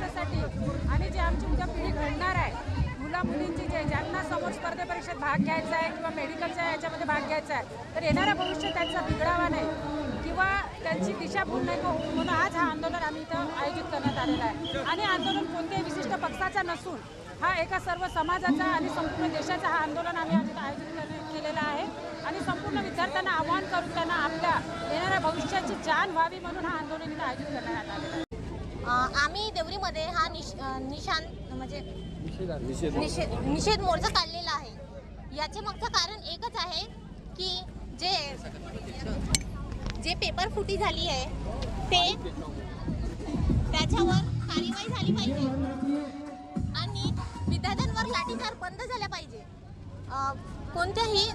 विकासासाठी आणि जे आमची उद्या पिढी घडणार आहे, मुला मुलींची ज्यांना समोर स्पर्धा परीक्षेत भाग घ्यायचा आहे किंवा मेडिकलच्या याच्यामध्ये भाग घ्यायचा आहे, तर येणारं भविष्य त्यांचा बिघडावा नाही किंवा त्यांची दिशाभूल नाही होऊ म्हणून आज हा आंदोलन आम्ही इथं आयोजित करण्यात आलेला आहे. आणि आंदोलन कोणत्याही विशिष्ट पक्षाचा नसून हा एका सर्व समाजाचा आणि संपूर्ण देशाचा हा आंदोलन आम्ही आज आयोजित केलेला आहे. आणि संपूर्ण विद्यार्थ्यांना आवाहन करून त्यांना आपल्या येणाऱ्या भविष्याची जाण व्हावी म्हणून हा आंदोलन इथं आयोजित करण्यात आलेला आहे. आम्ही देवरीमध्ये हा निशान म्हणजे निषेध मोर्चा काढलेला आहे. याचे मागचं कारण एकच आहे की जे पेपर फुटी झाली आहे त्याच्यावर कार्यवाही झाली पाहिजे आणि विद्यार्थ्यांवर लाठीचार बंद झाला पाहिजे. कोणत्याही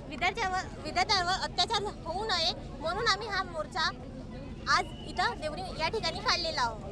विद्यार्थ्यांवर अत्याचार होऊ नये म्हणून आम्ही हा मोर्चा आज इथं देवरी या ठिकाणी काढलेला आहोत.